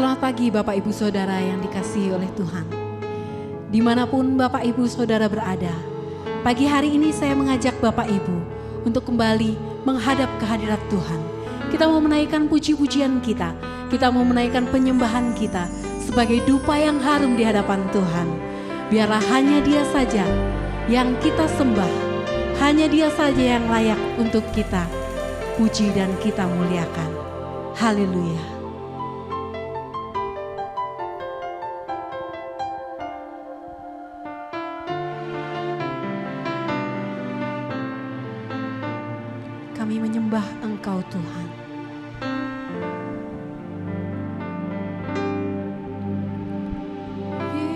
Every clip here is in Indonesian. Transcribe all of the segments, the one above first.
Selamat pagi Bapak Ibu Saudara yang dikasihi oleh Tuhan. Dimanapun Bapak Ibu Saudara berada, pagi hari ini saya mengajak Bapak Ibu untuk kembali menghadap kehadirat Tuhan. Kita mau menaikkan puji-pujian kita mau menaikkan penyembahan kita sebagai dupa yang harum di hadapan Tuhan. Biarlah hanya Dia saja yang kita sembah, hanya Dia saja yang layak untuk kita puji dan kita muliakan. Haleluya. Kami menyembah Engkau Tuhan.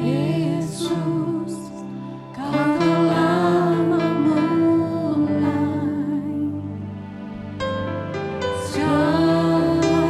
Yesus, Kau telah memulai segala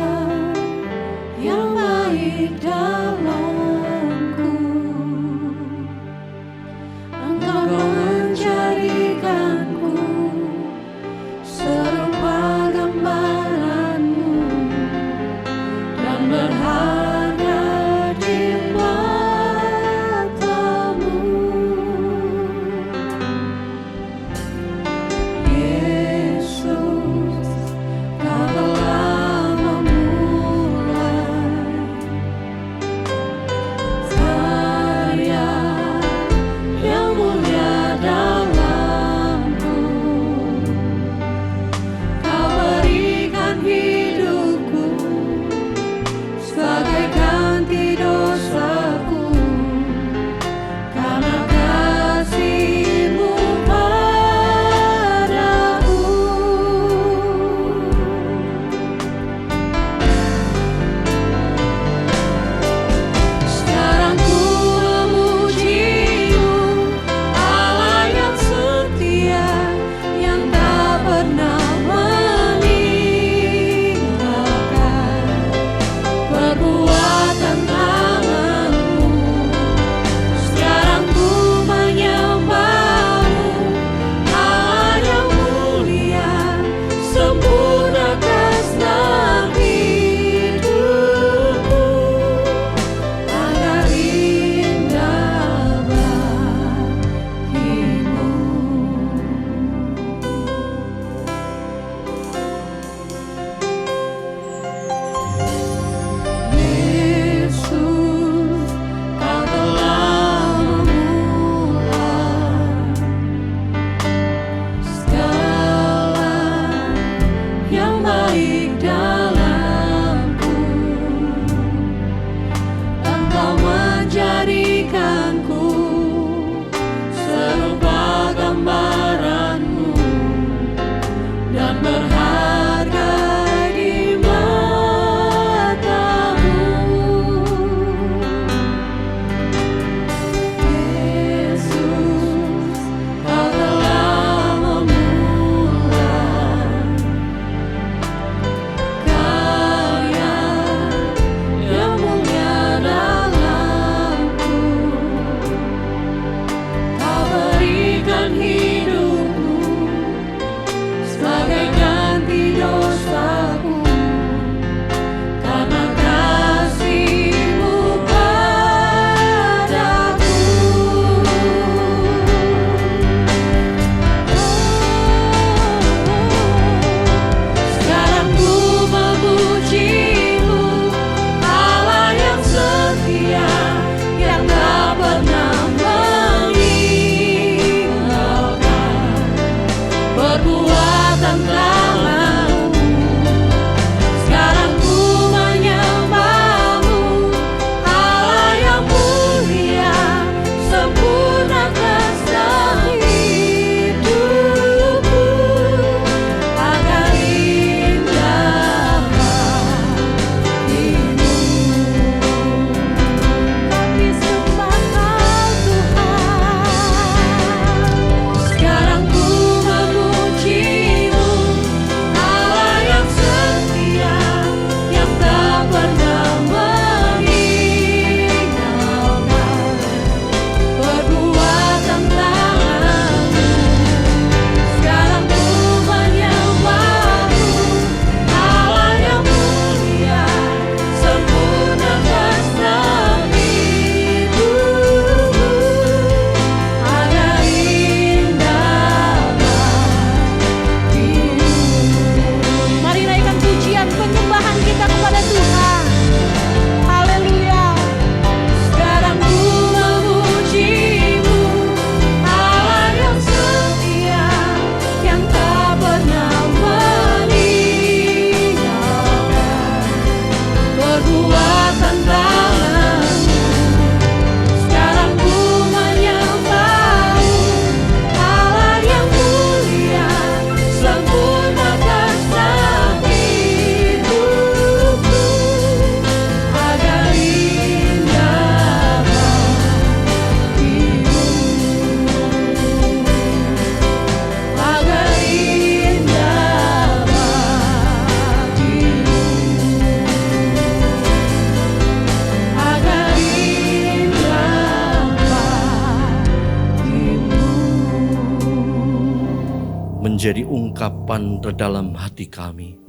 menjadi ungkapan terdalam hati kami.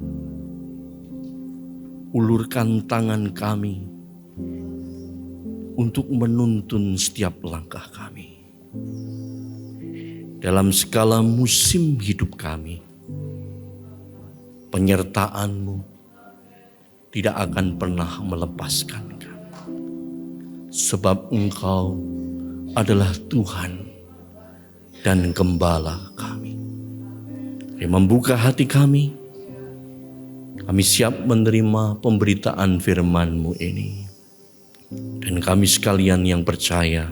Ulurkan tangan kami untuk menuntun setiap langkah kami. Dalam segala musim hidup kami, penyertaan-Mu tidak akan pernah melepaskan kami. Sebab Engkau adalah Tuhan dan Gembala kami. Membuka hati kami siap menerima pemberitaan firman-Mu ini. Dan kami sekalian yang percaya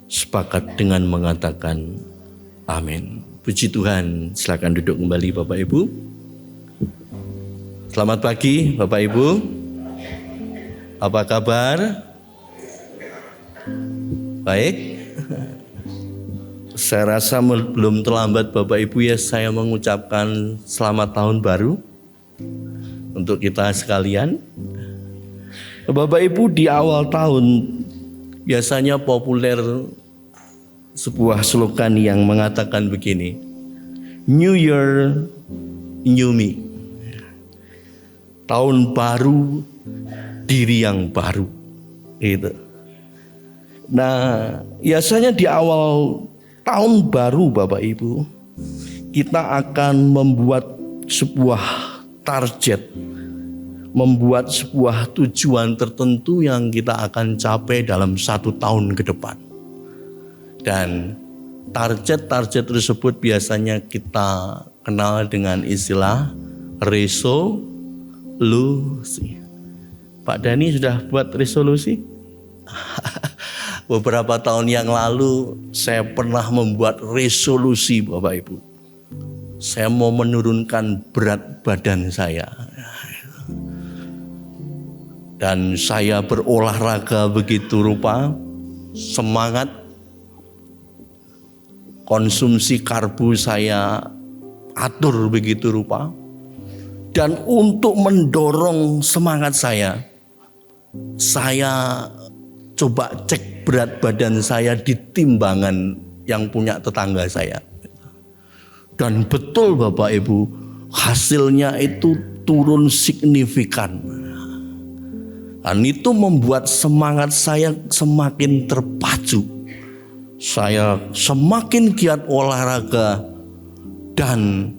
sepakat dengan mengatakan amin. Puji Tuhan, silakan duduk kembali Bapak Ibu. Selamat pagi Bapak Ibu. Apa kabar? Baik. Saya rasa belum terlambat Bapak Ibu ya, saya mengucapkan selamat tahun baru untuk kita sekalian. Bapak Ibu, di awal tahun biasanya populer sebuah slogan yang mengatakan begini, New Year, New Me. Tahun baru, diri yang baru. Gitu. Nah, biasanya di awal tahun baru Bapak Ibu, kita akan membuat sebuah target, membuat sebuah tujuan tertentu yang kita akan capai dalam 1 tahun ke depan. Dan target-target tersebut biasanya kita kenal dengan istilah resolusi. Pak Dani sudah buat resolusi? Beberapa tahun yang lalu saya pernah membuat resolusi Bapak Ibu. Saya mau menurunkan berat badan saya. Dan saya berolahraga begitu rupa, semangat. Konsumsi karbo saya atur begitu rupa. Dan untuk mendorong semangat saya coba cek berat badan saya di timbangan yang punya tetangga saya. Dan betul Bapak Ibu, hasilnya itu turun signifikan. Dan itu membuat semangat saya semakin terpacu. Saya semakin giat olahraga dan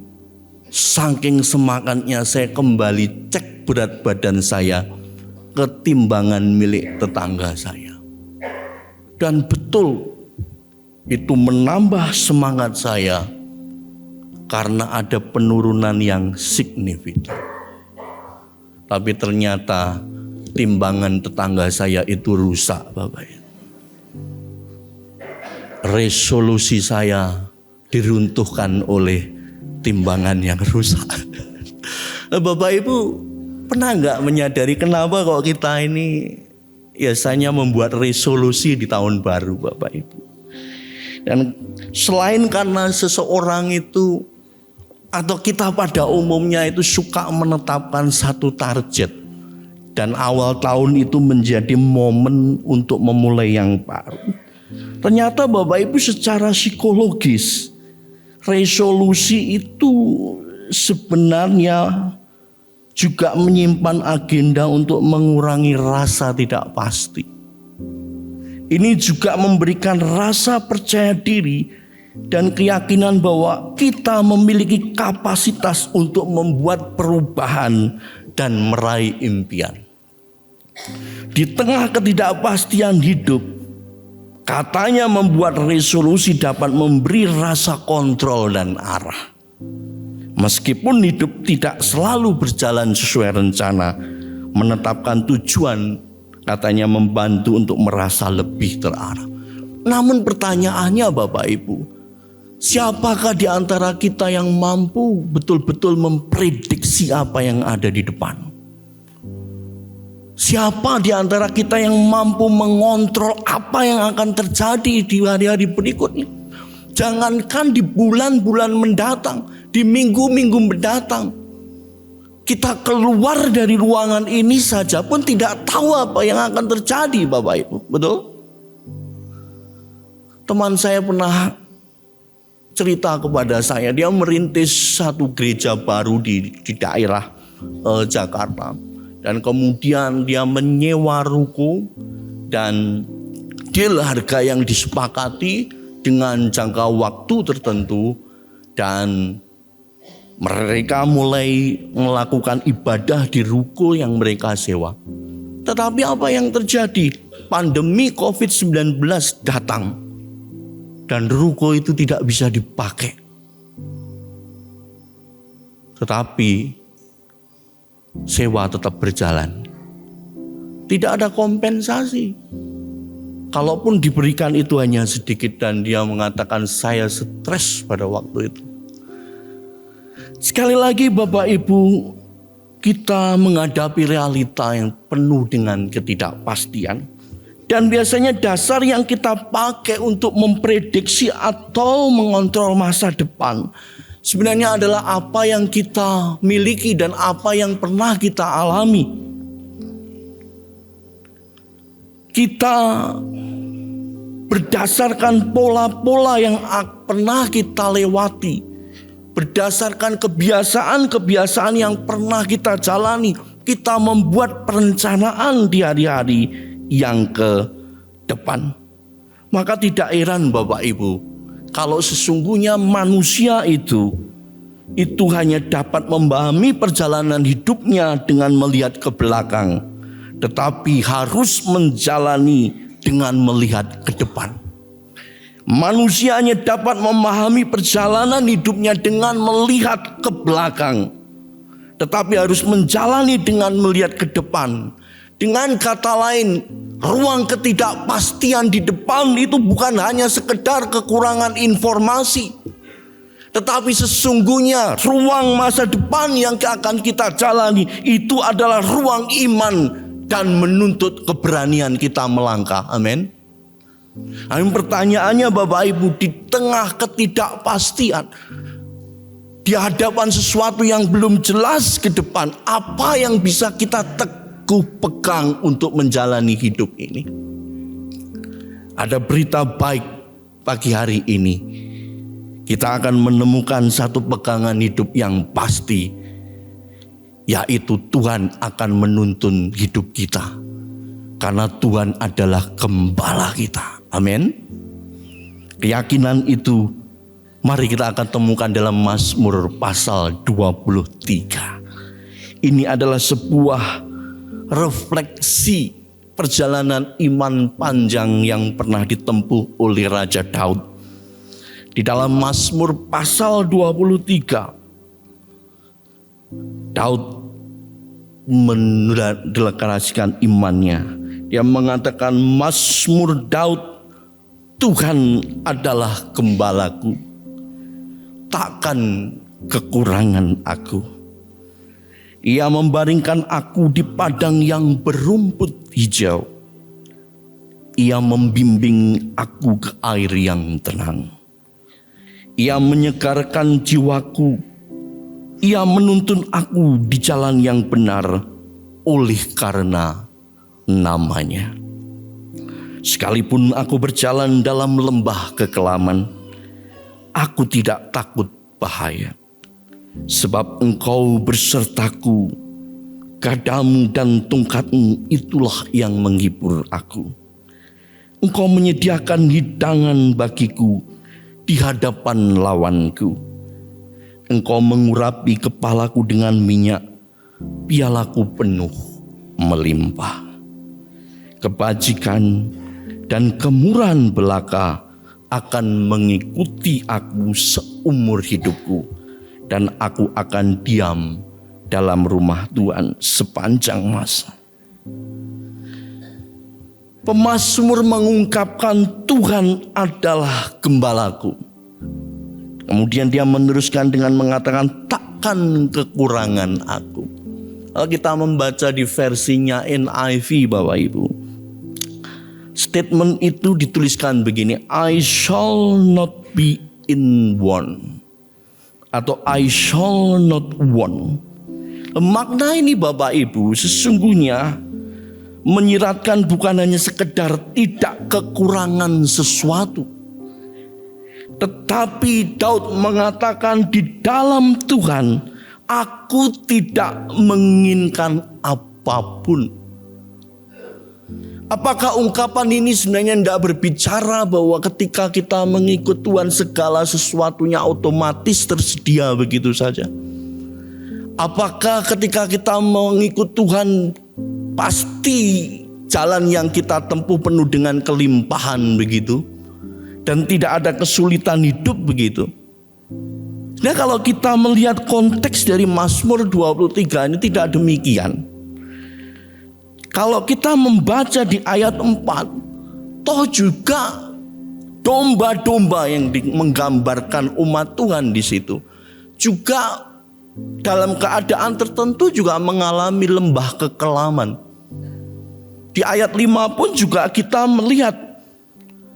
saking semangatnya saya kembali cek berat badan saya ke timbangan milik tetangga saya. Dan betul itu menambah semangat saya karena ada penurunan yang signifikan. Tapi ternyata timbangan tetangga saya itu rusak Bapak Ibu. Resolusi saya diruntuhkan oleh timbangan yang rusak. Bapak Ibu pernah nggak menyadari kenapa kok kita ini biasanya membuat resolusi di tahun baru Bapak Ibu? Dan selain karena seseorang itu atau kita pada umumnya itu suka menetapkan satu target, dan awal tahun itu menjadi momen untuk memulai yang baru. Ternyata Bapak Ibu secara psikologis resolusi itu sebenarnya juga menyimpan agenda untuk mengurangi rasa tidak pasti. Ini juga memberikan rasa percaya diri dan keyakinan bahwa kita memiliki kapasitas untuk membuat perubahan dan meraih impian. Di tengah ketidakpastian hidup, katanya membuat resolusi dapat memberi rasa kontrol dan arah. Meskipun hidup tidak selalu berjalan sesuai rencana, menetapkan tujuan katanya membantu untuk merasa lebih terarah. Namun pertanyaannya Bapak Ibu, siapakah di antara kita yang mampu betul-betul memprediksi apa yang ada di depan? Siapa di antara kita yang mampu mengontrol apa yang akan terjadi di hari-hari berikutnya? Jangankan di bulan-bulan mendatang, di minggu-minggu mendatang, kita keluar dari ruangan ini saja pun tidak tahu apa yang akan terjadi Bapak Ibu. Betul? Teman saya pernah cerita kepada saya, dia merintis satu gereja baru di daerah Jakarta. Dan kemudian dia menyewa ruko dan deal harga yang disepakati dengan jangka waktu tertentu. Dan mereka mulai melakukan ibadah di ruko yang mereka sewa. Tetapi apa yang terjadi? Pandemi COVID-19 datang. Dan ruko itu tidak bisa dipakai. Tetapi sewa tetap berjalan. Tidak ada kompensasi. Kalaupun diberikan itu hanya sedikit, dan dia mengatakan saya stres pada waktu itu. Sekali lagi Bapak Ibu, kita menghadapi realita yang penuh dengan ketidakpastian. Dan biasanya dasar yang kita pakai untuk memprediksi atau mengontrol masa depan sebenarnya adalah apa yang kita miliki dan apa yang pernah kita alami. Kita berdasarkan pola-pola yang pernah kita lewati, berdasarkan kebiasaan-kebiasaan yang pernah kita jalani, kita membuat perencanaan di hari-hari yang ke depan. Maka tidak heran Bapak Ibu, kalau sesungguhnya manusia itu hanya dapat memahami perjalanan hidupnya dengan melihat ke belakang, tetapi harus menjalani dengan melihat ke depan. Manusia hanya dapat memahami perjalanan hidupnya dengan melihat ke belakang, tetapi harus menjalani dengan melihat ke depan. Dengan kata lain, ruang ketidakpastian di depan itu bukan hanya sekedar kekurangan informasi, tetapi sesungguhnya ruang masa depan yang akan kita jalani itu adalah ruang iman dan menuntut keberanian kita melangkah. Amin. Pertanyaannya Bapak Ibu, di tengah ketidakpastian, di hadapan sesuatu yang belum jelas ke depan, apa yang bisa kita teguh pegang untuk menjalani hidup ini? Ada berita baik pagi hari ini. Kita akan menemukan satu pegangan hidup yang pasti, yaitu Tuhan akan menuntun hidup kita. Karena Tuhan adalah gembala kita. Amin. Keyakinan itu mari kita akan temukan dalam Mazmur pasal 23. Ini adalah sebuah refleksi perjalanan iman panjang yang pernah ditempuh oleh Raja Daud. Di dalam Mazmur pasal 23, Daud mendeklarasikan imannya. Dia mengatakan, Mazmur Daud, Tuhan adalah gembalaku, takkan kekurangan aku. Ia membaringkan aku di padang yang berumput hijau. Ia membimbing aku ke air yang tenang. Ia menyegarkan jiwaku. Ia menuntun aku di jalan yang benar oleh karena namanya. Sekalipun aku berjalan dalam lembah kekelaman, aku tidak takut bahaya. Sebab Engkau bersertaku, gadamu dan tongkatmu itulah yang menghibur aku. Engkau menyediakan hidangan bagiku di hadapan lawanku. Engkau mengurapi kepalaku dengan minyak, pialaku penuh melimpah. Kebajikan dan kemurahan belaka akan mengikuti aku seumur hidupku, dan aku akan diam dalam rumah Tuhan sepanjang masa. Pemazmur mengungkapkan Tuhan adalah gembalaku. Kemudian dia meneruskan dengan mengatakan takkan kekurangan aku. Kalau kita membaca di versinya NIV Bapak Ibu, statement itu dituliskan begini, I shall not be in want, atau I shall not want. Makna ini Bapak Ibu sesungguhnya menyiratkan bukan hanya sekedar tidak kekurangan sesuatu, Tetapi Daud mengatakan di dalam Tuhan, aku tidak menginginkan apapun. Apakah ungkapan ini sebenarnya tidak berbicara bahwa ketika kita mengikut Tuhan segala sesuatunya otomatis tersedia begitu saja? Apakah ketika kita mengikut Tuhan pasti jalan yang kita tempuh penuh dengan kelimpahan begitu? Dan tidak ada kesulitan hidup begitu? Nah, kalau kita melihat konteks dari Mazmur 23 ini tidak demikian. Kalau kita membaca di ayat 4, toh juga domba-domba yang menggambarkan umat Tuhan di situ juga dalam keadaan tertentu juga mengalami lembah kekelaman. Di ayat 5 pun juga kita melihat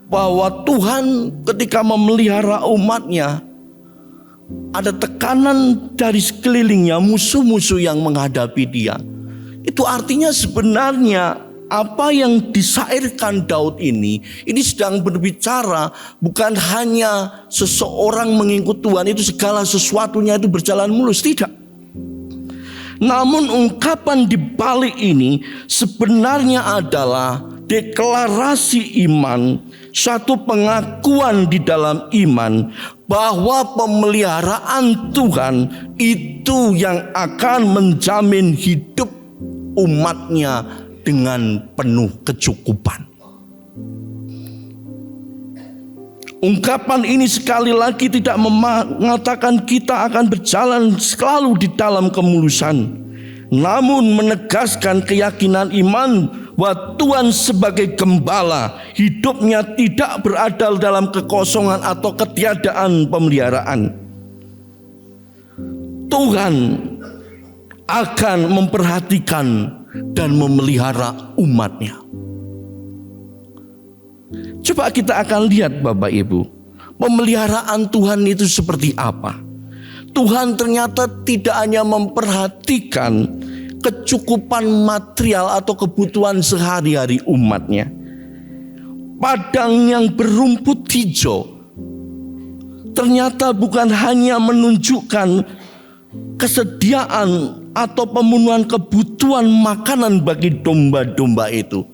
bahwa Tuhan ketika memelihara umatnya, ada tekanan dari sekelilingnya, musuh-musuh yang menghadapi dia. Itu artinya sebenarnya apa yang disairkan Daud ini sedang berbicara bukan hanya seseorang mengikut Tuhan itu segala sesuatunya itu berjalan mulus, tidak. Namun ungkapan di balik ini sebenarnya adalah deklarasi iman, satu pengakuan di dalam iman bahwa pemeliharaan Tuhan itu yang akan menjamin hidup umatnya dengan penuh kecukupan. Ungkapan ini sekali lagi tidak mengatakan kita akan berjalan selalu di dalam kemulusan, namun menegaskan keyakinan iman bahwa Tuhan sebagai gembala hidupnya tidak berada dalam kekosongan atau ketiadaan pemeliharaan. Tuhan akan memperhatikan dan memelihara umatnya. Coba kita akan lihat Bapak Ibu, pemeliharaan Tuhan itu seperti apa. Tuhan ternyata tidak hanya memperhatikan kecukupan material atau kebutuhan sehari-hari umatnya. Padang yang berumput hijau ternyata bukan hanya menunjukkan kesediaan atau pemenuhan kebutuhan makanan bagi domba-domba itu.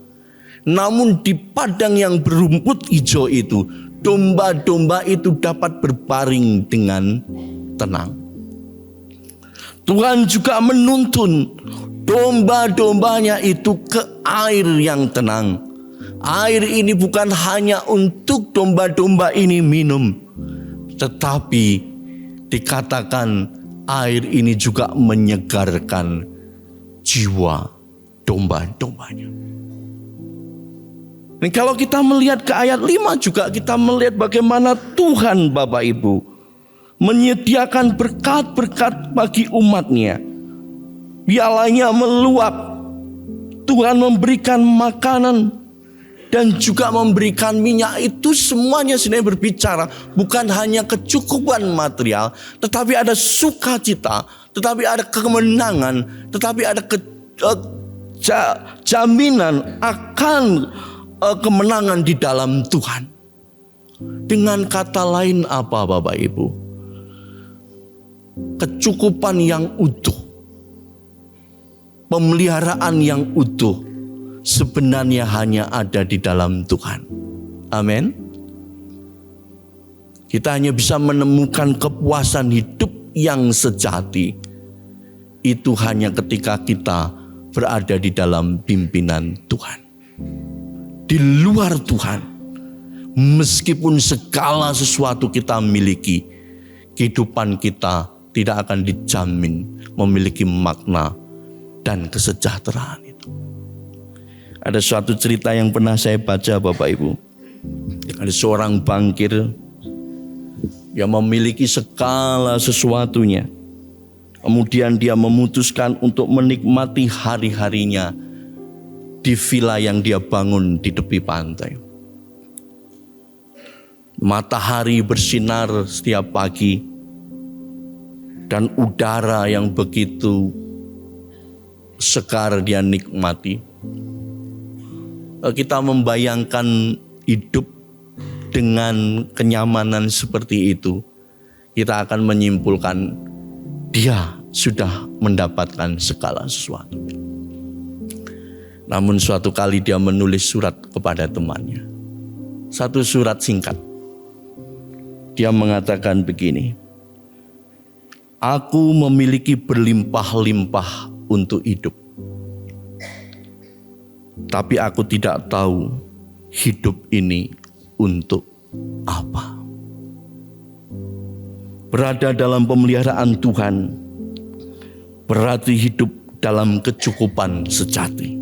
Namun di padang yang berumput hijau itu, domba-domba itu dapat berbaring dengan tenang. Tuhan juga menuntun domba-dombanya itu ke air yang tenang. Air ini bukan hanya untuk domba-domba ini minum, tetapi dikatakan air ini juga menyegarkan jiwa domba-dombanya. Dan kalau kita melihat ke ayat 5 juga kita melihat bagaimana Tuhan Bapak Ibu menyediakan berkat-berkat bagi umatnya. Pialanya meluap. Tuhan memberikan makanan dan juga memberikan minyak. Itu semuanya sebenarnya berbicara bukan hanya kecukupan material, tetapi ada sukacita, tetapi ada kemenangan, tetapi ada jaminan akan kemenangan di dalam Tuhan. Dengan kata lain apa Bapak Ibu? Kecukupan yang utuh, pemeliharaan yang utuh sebenarnya hanya ada di dalam Tuhan. Amin. Kita hanya bisa menemukan kepuasan hidup yang sejati itu hanya ketika kita berada di dalam pimpinan Tuhan. Di luar Tuhan, meskipun segala sesuatu kita miliki, kehidupan kita tidak akan dijamin memiliki makna dan kesejahteraan itu. Ada suatu cerita yang pernah saya baca Bapak Ibu. Ada seorang bankir yang memiliki segala sesuatunya. Kemudian dia memutuskan untuk menikmati hari-harinya di villa yang dia bangun di tepi pantai. Matahari bersinar setiap pagi dan udara yang begitu segar dia nikmati. Kita membayangkan hidup dengan kenyamanan seperti itu, kita akan menyimpulkan dia sudah mendapatkan segala sesuatu. Namun suatu kali dia menulis surat kepada temannya. Satu surat singkat. Dia mengatakan begini, aku memiliki berlimpah-limpah untuk hidup. Tapi aku tidak tahu hidup ini untuk apa. Berada dalam pemeliharaan Tuhan berarti hidup dalam kecukupan sejati.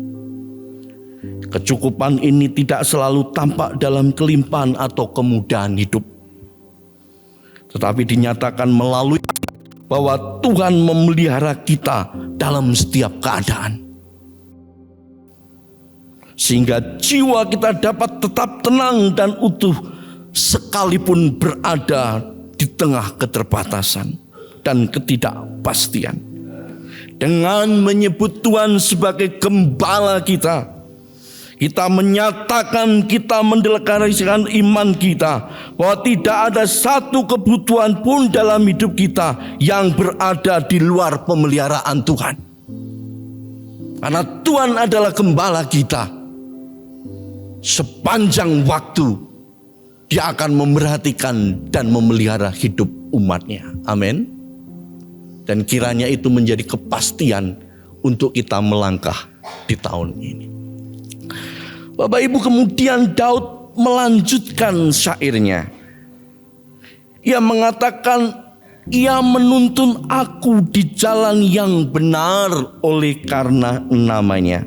Kecukupan ini tidak selalu tampak dalam kelimpahan atau kemudahan hidup, tetapi dinyatakan melalui bahwa Tuhan memelihara kita dalam setiap keadaan, sehingga jiwa kita dapat tetap tenang dan utuh sekalipun berada di tengah keterbatasan dan ketidakpastian. Dengan menyebut Tuhan sebagai gembala kita, kita menyatakan, kita mendeklarasikan iman kita bahwa tidak ada satu kebutuhan pun dalam hidup kita yang berada di luar pemeliharaan Tuhan. Karena Tuhan adalah gembala kita. Sepanjang waktu Dia akan memerhatikan dan memelihara hidup umatnya. Amin. Dan kiranya itu menjadi kepastian untuk kita melangkah di tahun ini. Bapak Ibu, kemudian Daud melanjutkan syairnya. Ia mengatakan, ia menuntun aku di jalan yang benar oleh karena namanya.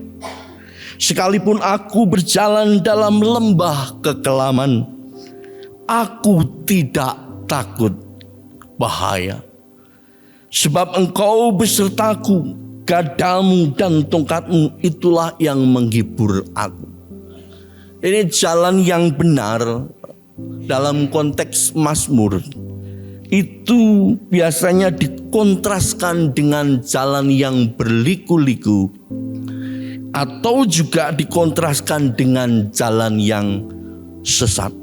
Sekalipun aku berjalan dalam lembah kekelaman, aku tidak takut bahaya. Sebab engkau besertaku, gadamu dan tongkatmu itulah yang menghibur aku. Ini jalan yang benar dalam konteks Mazmur. Itu biasanya dikontraskan dengan jalan yang berliku-liku, atau juga dikontraskan dengan jalan yang sesat.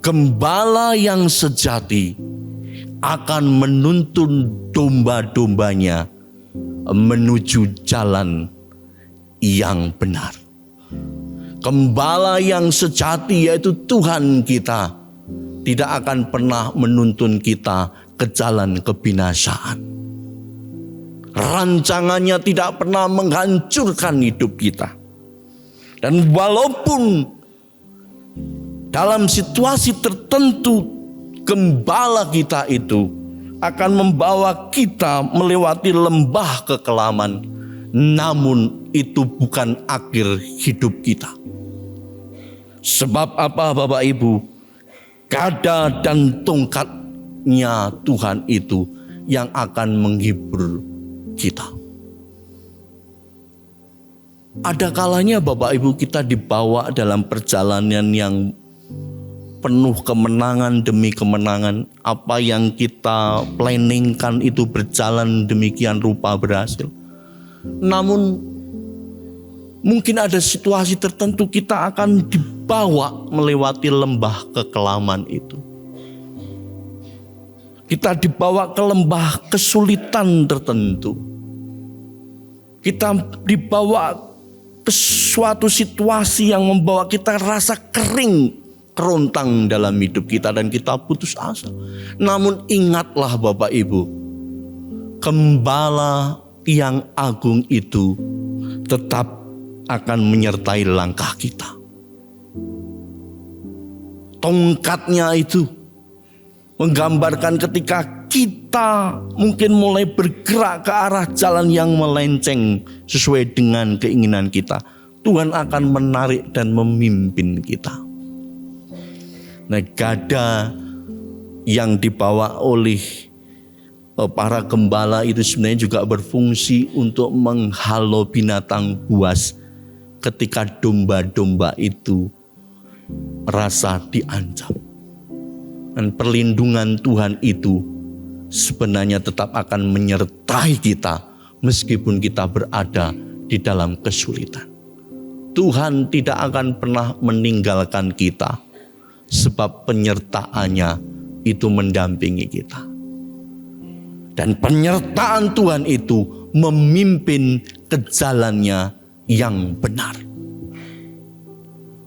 Gembala yang sejati akan menuntun domba-dombanya menuju jalan yang benar. Gembala yang sejati, yaitu Tuhan kita, tidak akan pernah menuntun kita ke jalan kebinasaan. Rancangannya tidak pernah menghancurkan hidup kita. Dan walaupun dalam situasi tertentu gembala kita itu akan membawa kita melewati lembah kekelaman, namun itu bukan akhir hidup kita. Sebab apa Bapak Ibu? Gada dan tongkatnya Tuhan itu yang akan menghibur kita. Ada kalanya Bapak Ibu kita dibawa dalam perjalanan yang penuh kemenangan demi kemenangan. Apa yang kita planningkan itu berjalan demikian rupa berhasil. Namun mungkin ada situasi tertentu kita akan dibawa melewati lembah kekelaman itu. Kita dibawa ke lembah kesulitan tertentu. Kita dibawa ke suatu situasi yang membawa kita rasa kering, kerontang dalam hidup kita dan kita putus asa. Namun ingatlah Bapak Ibu, gembala yang agung itu tetap akan menyertai langkah kita. Tongkatnya itu menggambarkan ketika kita mungkin mulai bergerak ke arah jalan yang melenceng sesuai dengan keinginan kita, Tuhan akan menarik dan memimpin kita. Nah, gada yang dibawa oleh para gembala itu sebenarnya juga berfungsi untuk menghalau binatang buas ketika domba-domba itu merasa diancam. Dan perlindungan Tuhan itu sebenarnya tetap akan menyertai kita meskipun kita berada di dalam kesulitan. Tuhan tidak akan pernah meninggalkan kita sebab penyertaannya itu mendampingi kita. Dan penyertaan Tuhan itu memimpin ke jalannya yang benar.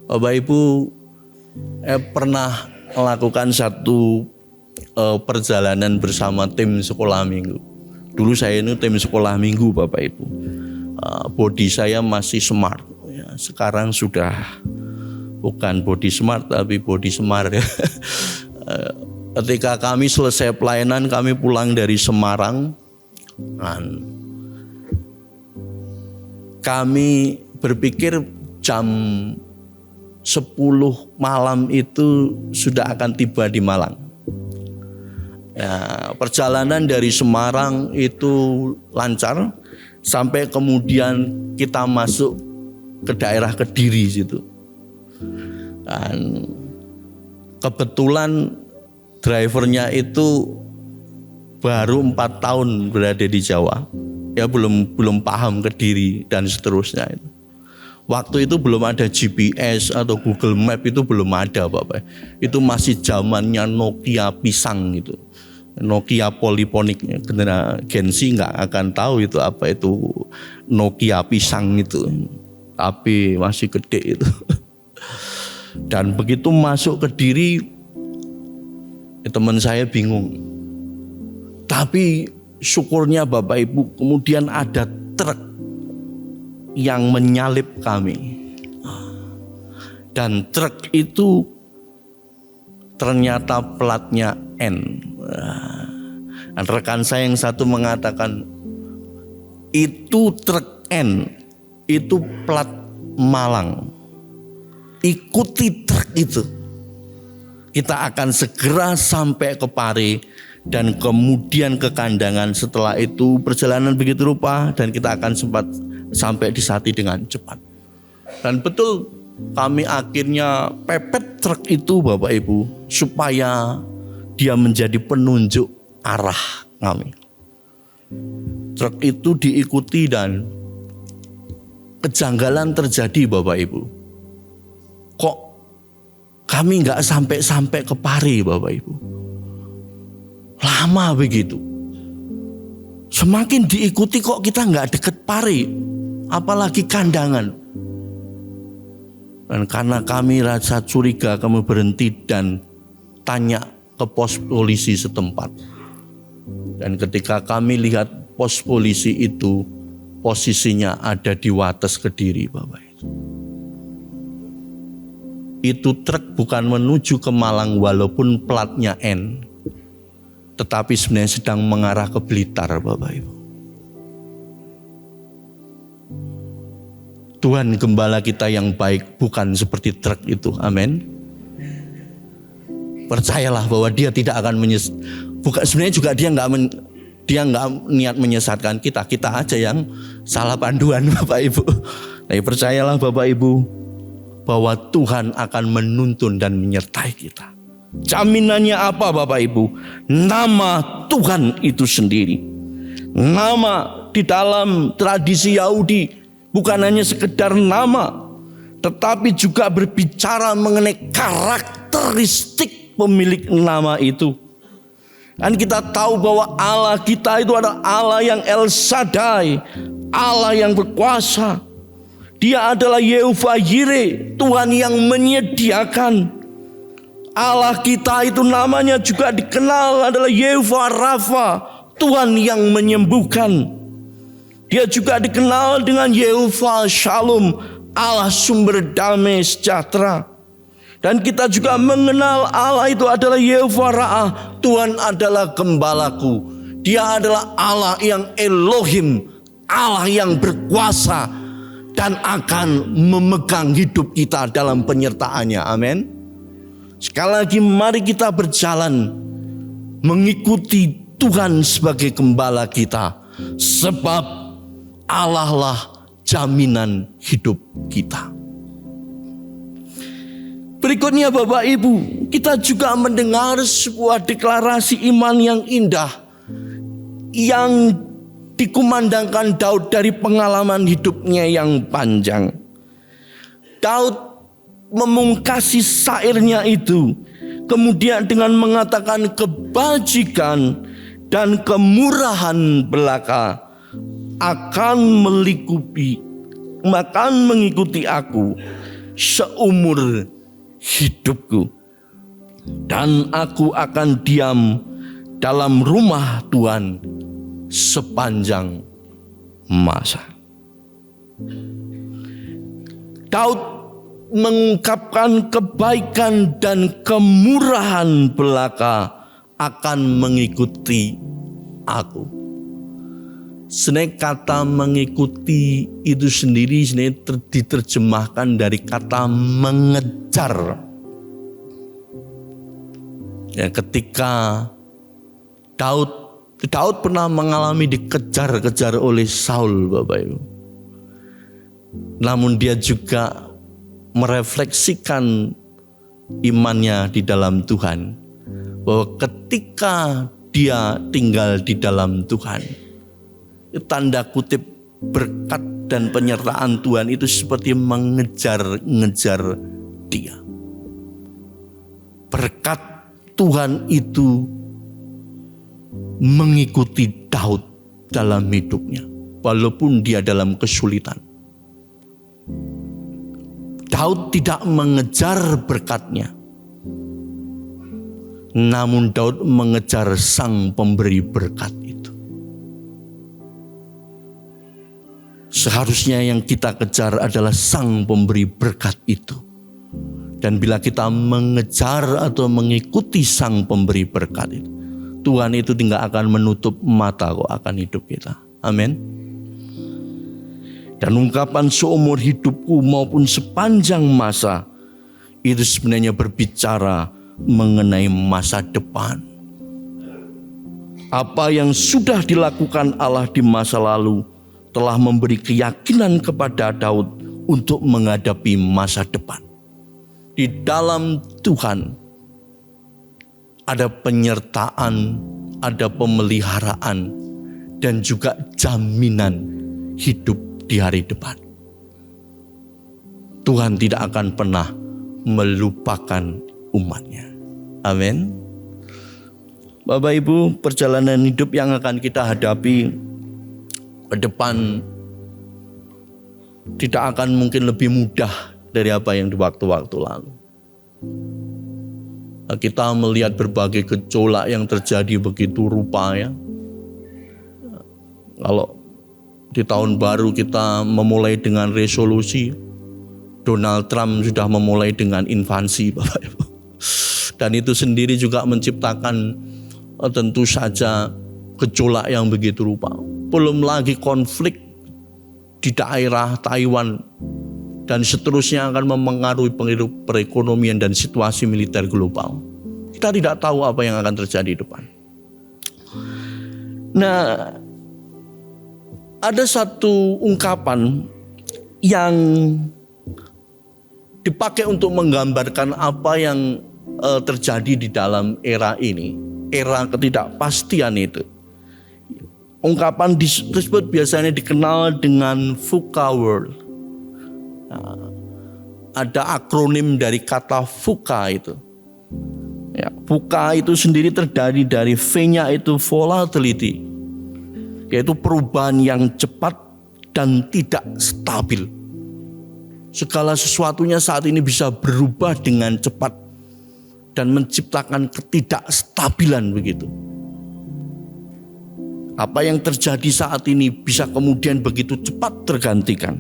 Bapak Ibu, pernah melakukan satu perjalanan bersama tim sekolah minggu. Dulu saya ini tim sekolah minggu, Bapak Ibu. Body saya masih smart. Ya, sekarang sudah bukan body smart tapi body smart. Ya. Ketika kami selesai pelayanan, kami pulang dari Semarang. Kami berpikir jam 10 malam itu sudah akan tiba di Malang. Ya, perjalanan dari Semarang itu lancar sampai kemudian kita masuk ke daerah Kediri situ. Dan kebetulan drivernya itu baru 4 tahun berada di Jawa. Ya belum paham Kediri dan seterusnya itu. Waktu itu belum ada GPS atau Google Map, itu belum ada, Bapak. Itu masih zamannya Nokia pisang gitu. Nokia poliponik. Gen Z nggak akan tahu itu apa itu Nokia pisang itu. Tapi masih gede itu. Dan begitu masuk Kediri, teman saya bingung. Tapi syukurnya Bapak Ibu, kemudian ada truk yang menyalip kami. Dan truk itu ternyata platnya N. Dan rekan saya yang satu mengatakan, itu truk N, itu plat Malang. Ikuti truk itu. Kita akan segera sampai ke Pare dan kemudian ke Kandangan. Setelah itu perjalanan begitu rupa dan kita akan sempat sampai di Sati dengan cepat. Dan betul kami akhirnya pepet truk itu, Bapak Ibu, supaya dia menjadi penunjuk arah kami. Truk itu diikuti dan kejanggalan terjadi, Bapak Ibu. Kok kami nggak sampai ke Pare, Bapak Ibu. Lama begitu. Semakin diikuti kok kita nggak deket Pare, apalagi Kandangan. Dan karena kami rasa curiga, kami berhenti dan tanya ke pos polisi setempat. Dan ketika kami lihat pos polisi itu, posisinya ada di Wates Kediri, Bapak Ibu. Itu truk bukan menuju ke Malang walaupun platnya N, tetapi sebenarnya sedang mengarah ke Blitar, Bapak Ibu. Tuhan gembala kita yang baik bukan seperti truk itu, amin. Percayalah bahwa dia tidak akan bukan, sebenarnya juga dia nggak niat menyesatkan kita aja yang salah panduan, Bapak Ibu. Tapi percayalah Bapak Ibu, bahwa Tuhan akan menuntun dan menyertai kita. Jaminannya apa, Bapak Ibu? Nama Tuhan itu sendiri. Nama di dalam tradisi Yahudi bukan hanya sekedar nama, tetapi juga berbicara mengenai karakteristik pemilik nama itu. Dan kita tahu bahwa Allah kita itu adalah Allah yang El Shaddai, Allah yang berkuasa. Dia adalah Yehovah Yireh, Tuhan yang menyediakan. Allah kita itu namanya juga dikenal adalah Yehovah Rafa, Tuhan yang menyembuhkan. Dia juga dikenal dengan Yehovah Shalom, Allah sumber damai sejahtera. Dan kita juga mengenal Allah itu adalah Yehovah Ra'ah, Tuhan adalah gembalaku. Dia adalah Allah yang Elohim, Allah yang berkuasa dan akan memegang hidup kita dalam penyertaannya. Amin. Sekali lagi mari kita berjalan mengikuti Tuhan sebagai gembala kita, sebab Allah lah jaminan hidup kita. Berikutnya Bapak Ibu, kita juga mendengar sebuah deklarasi iman yang indah yang dikumandangkan Daud dari pengalaman hidupnya yang panjang. Daud memungkasi syairnya itu, kemudian dengan mengatakan kebajikan dan kemurahan belaka akan mengikuti aku seumur hidupku, dan aku akan diam dalam rumah Tuhan sepanjang masa. Daud mengungkapkan kebaikan dan kemurahan belaka akan mengikuti aku. Sebenarnya kata mengikuti itu sendiri sebenarnya diterjemahkan dari kata mengejar. Ya, ketika Daud pernah mengalami dikejar-kejar oleh Saul, Bapak Ibu. Namun dia juga merefleksikan imannya di dalam Tuhan, bahwa ketika dia tinggal di dalam Tuhan, tanda kutip berkat dan penyertaan Tuhan itu seperti mengejar-ngejar dia. Berkat Tuhan itu mengikuti Daud dalam hidupnya, walaupun dia dalam kesulitan. Daud tidak mengejar berkatnya, namun Daud mengejar sang pemberi berkat itu. Seharusnya yang kita kejar adalah sang pemberi berkat itu. Dan bila kita mengejar atau mengikuti sang pemberi berkat itu, Tuhan itu tidak akan menutup mata kok akan hidup kita. Amin. Dan ungkapan seumur hidupku maupun sepanjang masa itu sebenarnya berbicara mengenai masa depan. Apa yang sudah dilakukan Allah di masa lalu telah memberi keyakinan kepada Daud untuk menghadapi masa depan. Di dalam Tuhan ada penyertaan, ada pemeliharaan, dan juga jaminan hidup di hari depan. Tuhan tidak akan pernah melupakan umatnya. Amin. Bapak Ibu, perjalanan hidup yang akan kita hadapi ke depan tidak akan mungkin lebih mudah dari apa yang di waktu-waktu lalu. Kita melihat berbagai gejolak yang terjadi begitu rupa ya. Kalau di tahun baru kita memulai dengan resolusi, Donald Trump sudah memulai dengan invasi, Bapak Ibu. Dan itu sendiri juga menciptakan tentu saja gejolak yang begitu rupa. Belum lagi konflik di daerah Taiwan dan seterusnya akan memengaruhi perekonomian dan situasi militer global. Kita tidak tahu apa yang akan terjadi di depan. Nah, ada satu ungkapan yang dipakai untuk menggambarkan apa yang terjadi di dalam era ini, era ketidakpastian itu. Ungkapan tersebut biasanya dikenal dengan VUCA world. Nah, ada akronim dari kata VUCA itu. Ya, VUCA itu sendiri terdiri dari V-nya itu volatility, yaitu perubahan yang cepat dan tidak stabil. Segala sesuatunya saat ini bisa berubah dengan cepat dan menciptakan ketidakstabilan begitu. Apa yang terjadi saat ini bisa kemudian begitu cepat tergantikan.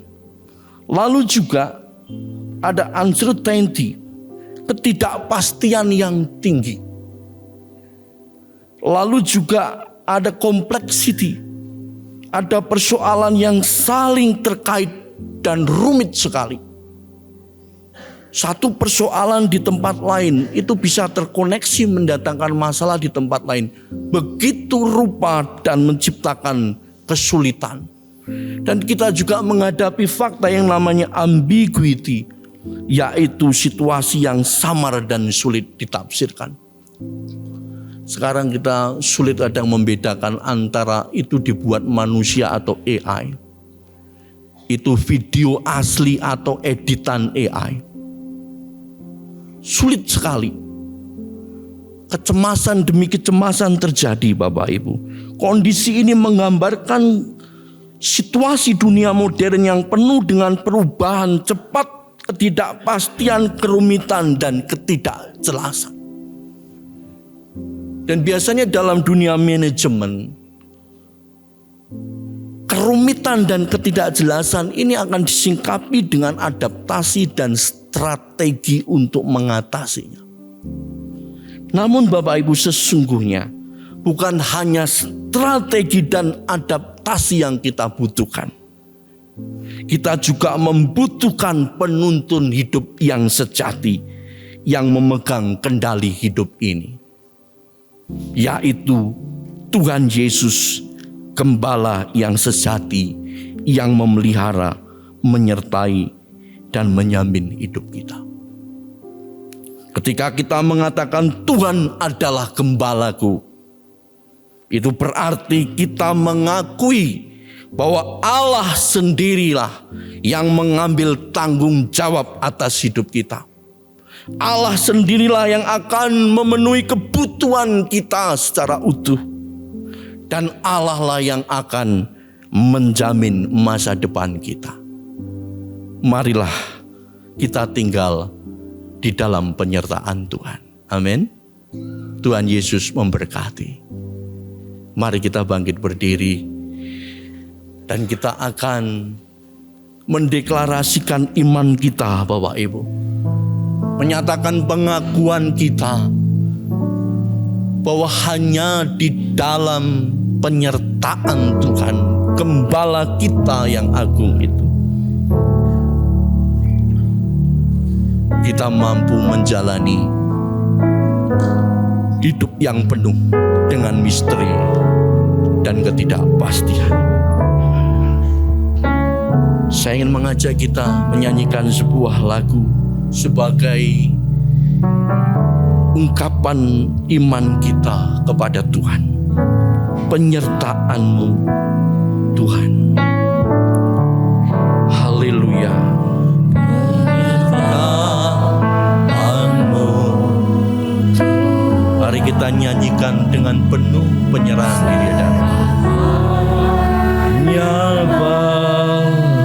Lalu juga ada uncertainty, ketidakpastian yang tinggi. Lalu juga ada complexity, ada persoalan yang saling terkait dan rumit sekali. Satu persoalan di tempat lain itu bisa terkoneksi mendatangkan masalah di tempat lain. Begitu rupa dan menciptakan kesulitan. Dan kita juga menghadapi fakta yang namanya ambiguity, yaitu situasi yang samar dan sulit ditafsirkan. Sekarang kita sulit kadang membedakan antara itu dibuat manusia atau AI. Itu video asli atau editan AI. sulit sekali. Kecemasan demi kecemasan terjadi, Bapak Ibu. Kondisi ini menggambarkan situasi dunia modern yang penuh dengan perubahan cepat, ketidakpastian, kerumitan, dan ketidakjelasan. Dan biasanya dalam dunia manajemen, kerumitan dan ketidakjelasan ini akan disingkapi dengan adaptasi dan strategi untuk mengatasinya. Namun Bapak Ibu, sesungguhnya bukan hanya strategi dan adaptasi yang kita butuhkan. Kita juga membutuhkan penuntun hidup yang sejati yang memegang kendali hidup ini, yaitu Tuhan Yesus, Gembala yang sejati, yang memelihara, menyertai, dan menjamin hidup kita. Ketika kita mengatakan Tuhan adalah gembalaku, itu berarti kita mengakui bahwa Allah sendirilah yang mengambil tanggung jawab atas hidup kita. Allah sendirilah yang akan memenuhi kebutuhan kita secara utuh. Dan Allah lah yang akan menjamin masa depan kita. Marilah kita tinggal di dalam penyertaan Tuhan. Amin. Tuhan Yesus memberkati. Mari kita bangkit berdiri dan kita akan mendeklarasikan iman kita, Bapak Ibu. Menyatakan pengakuan kita bahwa hanya di dalam penyertaan Tuhan, Gembala kita yang agung itu, kita mampu menjalani hidup yang penuh dengan misteri dan ketidakpastian. Saya ingin mengajak kita menyanyikan sebuah lagu sebagai ungkapan iman kita kepada Tuhan. Penyertaan-Mu, Tuhan. Haleluya. Mari kita nyanyikan dengan penuh penyerahan diri dan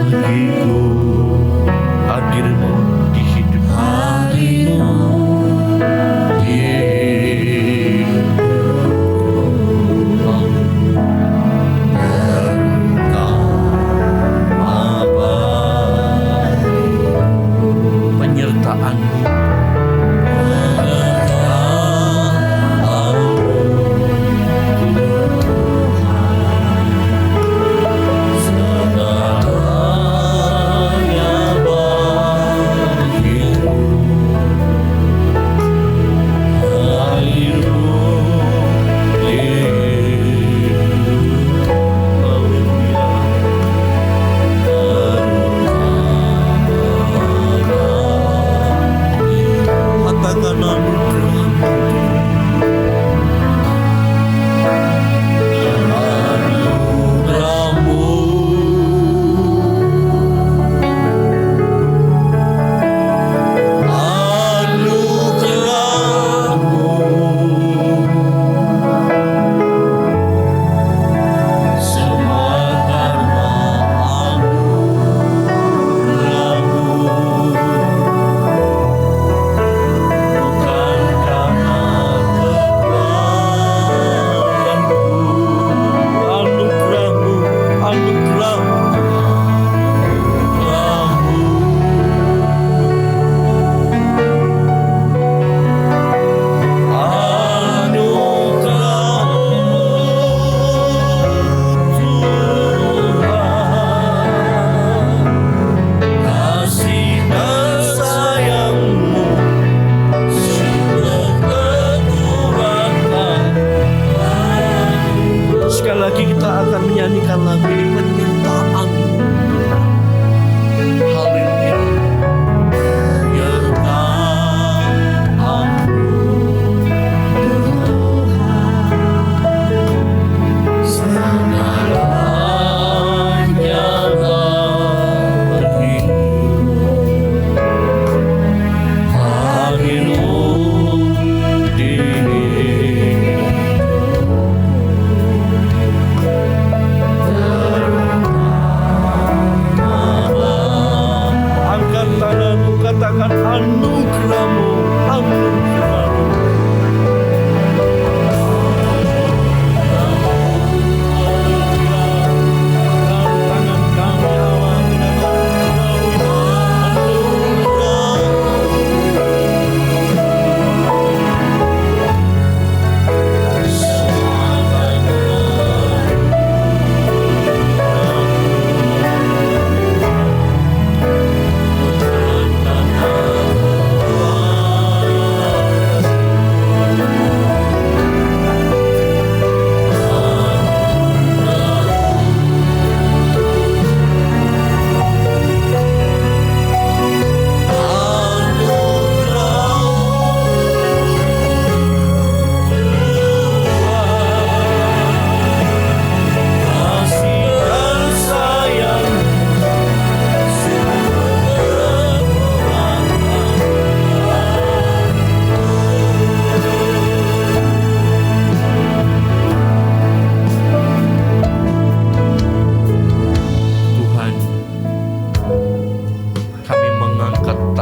bagiku hadir-Mu di hidup penyertaan-Mu.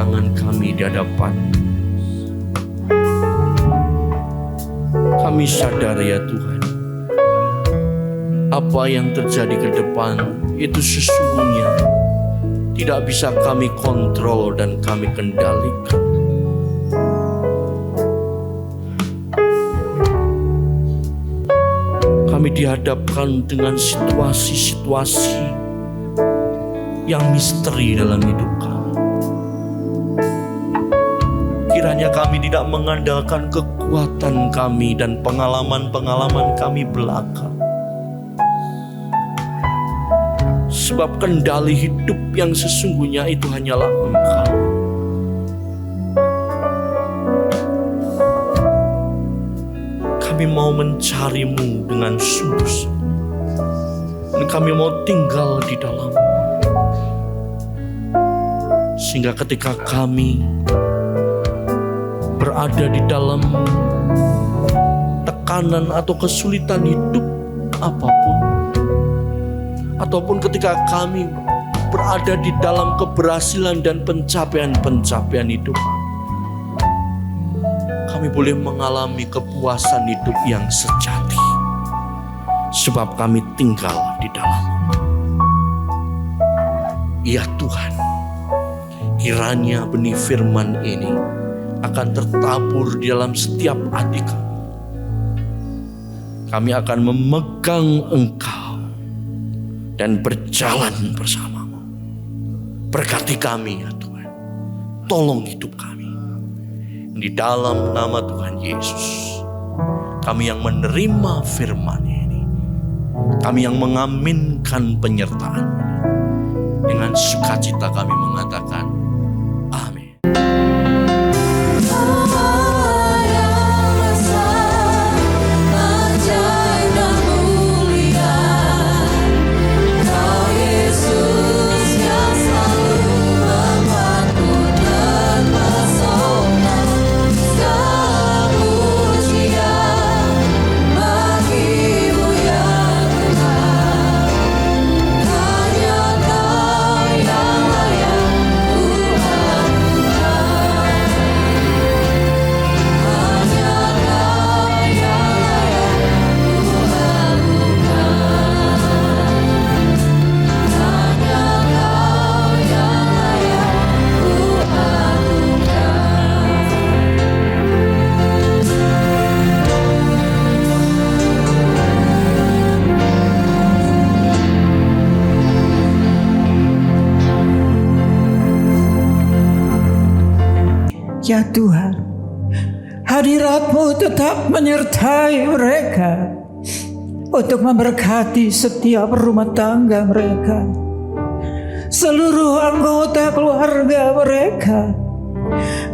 tangan kami di hadapan. Kami sadar ya Tuhan, apa yang terjadi ke depan itu sesungguhnya tidak bisa kami kontrol dan kami kendalikan. Kami dihadapkan dengan situasi-situasi yang misteri dalam hidup kami. Kiranya kami tidak mengandalkan kekuatan kami dan pengalaman-pengalaman kami belaka. Sebab kendali hidup yang sesungguhnya itu hanyalah Engkau. Kami mau mencari-Mu dengan sungguh-sungguh. Dan kami mau tinggal di dalam. Sehingga ketika kami berada di dalam tekanan atau kesulitan hidup apapun, ataupun ketika kami berada di dalam keberhasilan dan pencapaian-pencapaian hidup, kami boleh mengalami kepuasan hidup yang sejati, sebab kami tinggal di dalam. Ya Tuhan, kiranya benih firman ini akan tertabur di dalam setiap hati kami. Kami akan memegang Engkau dan berjalan bersama-Mu. Berkati kami ya Tuhan. Tolong hidup kami. Di dalam nama Tuhan Yesus, kami yang menerima firman ini, kami yang mengaminkan penyertaan ini, dengan sukacita kami mengatakan amin. Ya Tuhan, hadirat-Mu tetap menyertai mereka untuk memberkati setiap rumah tangga mereka, seluruh anggota keluarga mereka.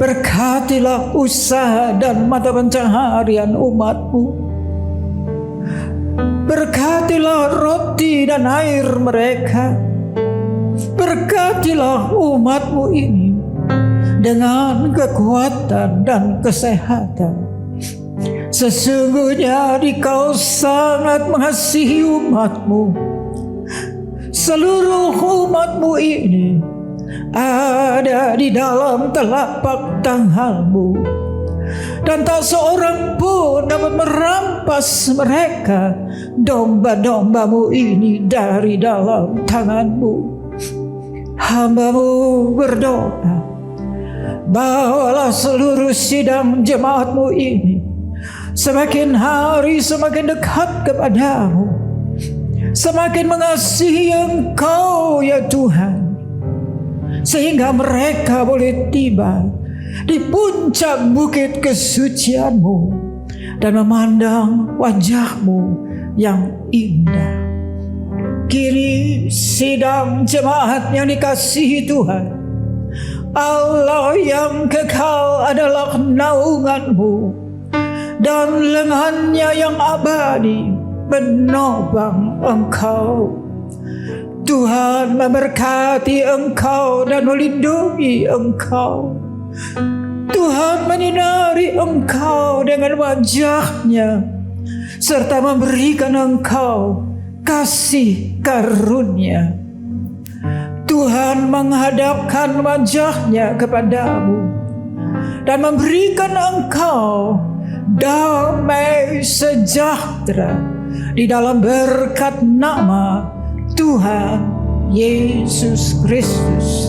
Berkatilah usaha dan mata pencaharian umat-Mu. Berkatilah roti dan air mereka. Berkatilah umat-Mu ini dengan kekuatan dan kesehatan. Sesungguhnya Engkau sangat mengasihi umat-Mu. Seluruh umat-Mu ini ada di dalam telapak tangan-Mu, dan tak seorang pun dapat merampas mereka, domba-domba-Mu ini, dari dalam tangan-Mu. Hamba-Mu berdoa, bawalah seluruh sidang jemaat-Mu ini semakin hari semakin dekat kepadamu, semakin mengasihi Engkau ya Tuhan, sehingga mereka boleh tiba di puncak bukit kesucian-Mu dan memandang wajah-Mu yang indah. Kini sidang jemaat yang dikasihi Tuhan, Allah yang kekal adalah naungan-Mu, dan lengannya yang abadi menopang Engkau. Tuhan memberkati Engkau dan melindungi Engkau. Tuhan menyinari Engkau dengan wajah-Nya, serta memberikan Engkau kasih karunia. Tuhan menghadapkan wajahnya kepadamu dan memberikan engkau damai sejahtera di dalam berkat nama Tuhan Yesus Kristus.